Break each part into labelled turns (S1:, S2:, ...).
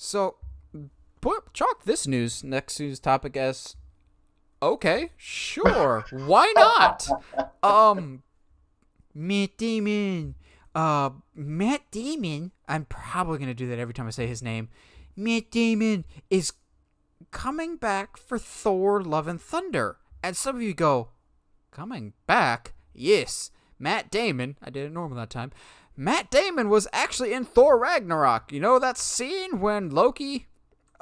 S1: So, chalk this next news topic as okay, sure, why not? Um, Matt Damon. Matt Damon. I'm probably gonna do that every time I say his name. Matt Damon is coming back for Thor: Love and Thunder, and some of you go, coming back? Yes, Matt Damon. I did it normal that time. Matt Damon was actually in Thor Ragnarok. You know that scene when Loki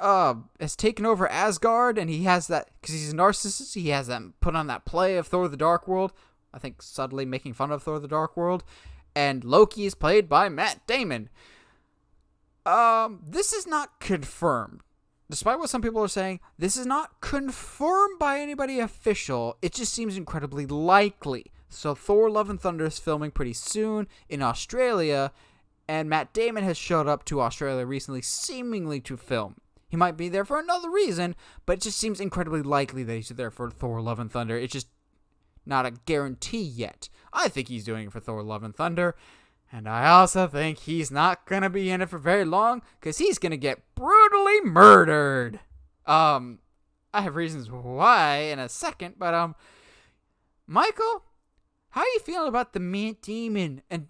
S1: has taken over Asgard and he has that, because he's a narcissist, he has that put on that play of Thor the Dark World, I think subtly making fun of Thor the Dark World, and Loki is played by Matt Damon. This is not confirmed. Despite what some people are saying, this is not confirmed by anybody official. It just seems incredibly likely. So Thor Love and Thunder is filming pretty soon in Australia, and Matt Damon has showed up to Australia recently, seemingly to film. He might be there for another reason, but it just seems incredibly likely that he's there for Thor Love and Thunder. It's just not a guarantee yet. I think he's doing it for Thor Love and Thunder, and I also think he's not going to be in it for very long, because he's going to get brutally murdered. I have reasons why in a second, but, Michael, how are you feeling about the Matt Damon, and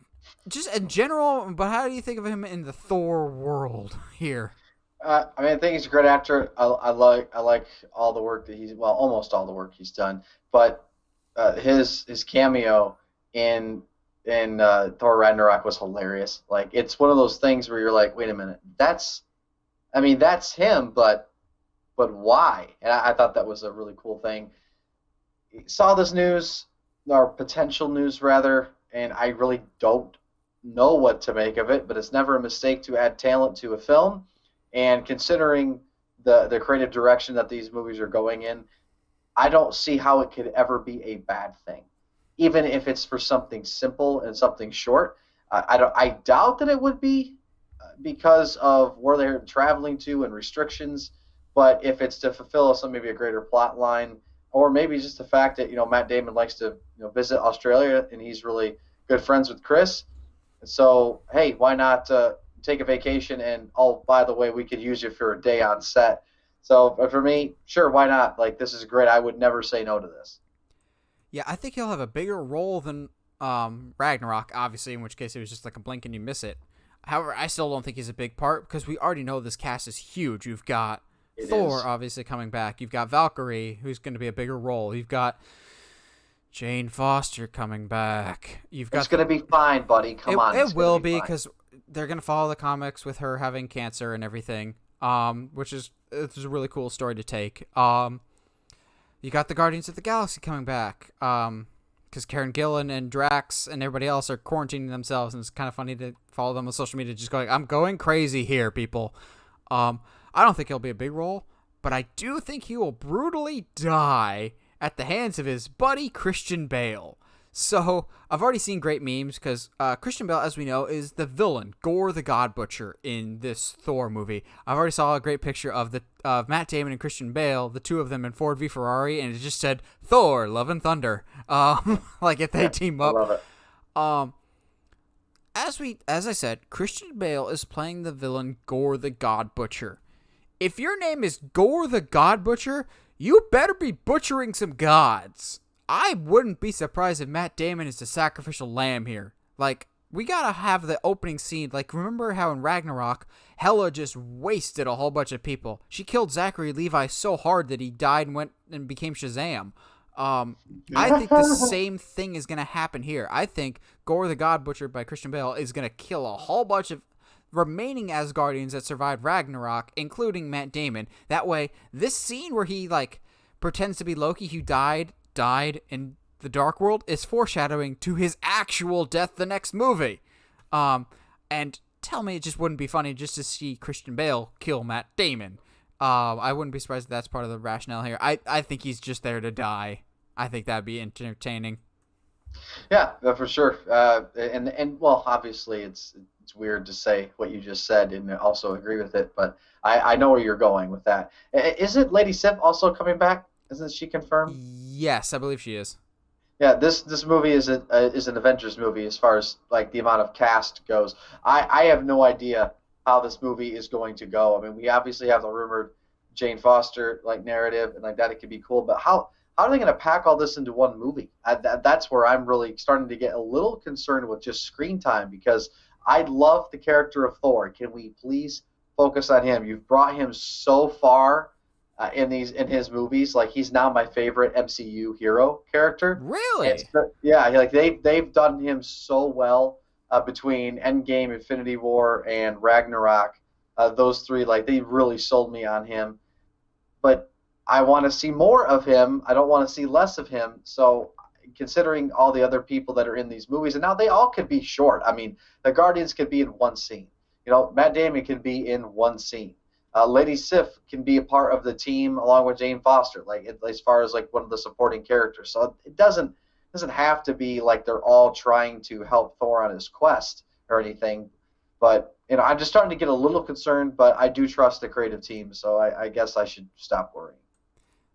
S1: just in general, but how do you think of him in the Thor world here?
S2: I think he's a great actor. I like all the work that almost all the work he's done. But his cameo in Thor Ragnarok was hilarious. Like, it's one of those things where you're like, wait a minute, that's him, but why? And I thought that was a really cool thing. Saw this news, or potential news rather, and I really don't know what to make of it. But it's never a mistake to add talent to a film. And considering the creative direction that these movies are going in, I don't see how it could ever be a bad thing, even if it's for something simple and something short. I doubt that it would be because of where they're traveling to and restrictions. But if it's to fulfill maybe a greater plot line, or maybe just the fact that Matt Damon likes to visit Australia and he's really good friends with Chris, so hey, why not take a vacation, and oh, by the way, we could use you for a day on set. So for me, sure, why not? Like, this is great. I would never say no to this.
S1: Yeah, I think he'll have a bigger role than Ragnarok, obviously, in which case it was just like a blink and you miss it. However, I still don't think he's a big part, because we already know this cast is huge. You've got Thor, obviously, coming back. You've got Valkyrie, who's going to be a bigger role. You've got Jane Foster coming back.
S2: It's going to be fine, buddy. Come on.
S1: It will be, because they're going to follow the comics with her having cancer and everything, which is it's a really cool story to take. You got the Guardians of the Galaxy coming back, because Karen Gillan and Drax and everybody else are quarantining themselves, and it's kind of funny to follow them on social media just going, I'm going crazy here, people. I don't think he'll be a big role, but I do think he will brutally die at the hands of his buddy Christian Bale. So, I've already seen great memes, because Christian Bale, as we know, is the villain, Gore the God Butcher, in this Thor movie. I've already saw a great picture of Matt Damon and Christian Bale, the two of them in Ford v Ferrari, and it just said, Thor, Love and Thunder. Like, if they team up.
S2: I love it.
S1: As I said, Christian Bale is playing the villain, Gore the God Butcher. If your name is Gore the God Butcher, you better be butchering some gods. I wouldn't be surprised if Matt Damon is the sacrificial lamb here. Like, we gotta have the opening scene. Like, remember how in Ragnarok, Hela just wasted a whole bunch of people. She killed Zachary Levi so hard that he died and went and became Shazam. I think the same thing is gonna happen here. I think Gore the God Butcher by Christian Bale is gonna kill a whole bunch of remaining Asgardians that survived Ragnarok, including Matt Damon. That way, this scene where he, like, pretends to be Loki who died in the Dark World is foreshadowing to his actual death the next movie. And tell me it just wouldn't be funny just to see Christian Bale kill Matt Damon. I wouldn't be surprised if that's part of the rationale here. I think he's just there to die. I think that'd be entertaining.
S2: Yeah, for sure. And well, obviously it's weird to say what you just said and also agree with it, but I know where you're going with that. Isn't Lady Sif also coming back? Isn't she confirmed?
S1: Yes, I believe she is.
S2: Yeah, this movie is an Avengers movie as far as like the amount of cast goes. I have no idea how this movie is going to go. I mean, we obviously have the rumored Jane Foster like narrative and like that. It could be cool, but how are they going to pack all this into one movie? That's where I'm really starting to get a little concerned with just screen time because I love the character of Thor. Can we please focus on him? You've brought him so far in his movies. Like he's now my favorite MCU hero character.
S1: Really?
S2: Yeah, like they've done him so well between Endgame, Infinity War, and Ragnarok. Those three, like they really sold me on him. But I want to see more of him. I don't want to see less of him. So considering all the other people that are in these movies, and now they all could be short. I mean, the Guardians could be in one scene. You know, Matt Damon can be in one scene. Lady Sif can be a part of the team along with Jane Foster, like as far as like one of the supporting characters. So it doesn't have to be like they're all trying to help Thor on his quest or anything. But I'm just starting to get a little concerned. But I do trust the creative team, so I guess I should stop worrying.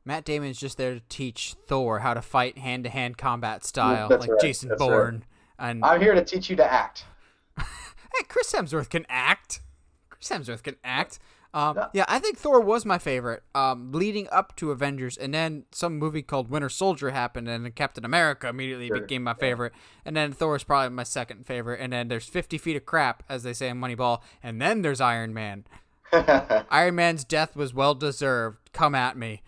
S1: Matt Damon's just there to teach Thor how to fight hand-to-hand combat style,
S2: That's
S1: like
S2: right.
S1: Jason
S2: That's
S1: Bourne.
S2: right.
S1: And
S2: I'm here to teach you to act.
S1: hey, Chris Hemsworth can act. Chris Hemsworth can act.
S2: Yeah.
S1: Yeah, I think Thor was my favorite. Leading up to Avengers, and then some movie called Winter Soldier happened, and then Captain America immediately became my favorite. And then Thor is probably my second favorite. And then there's 50 Feet of Crap, as they say in Moneyball. And then there's Iron Man. Iron Man's death was well deserved. Come at me.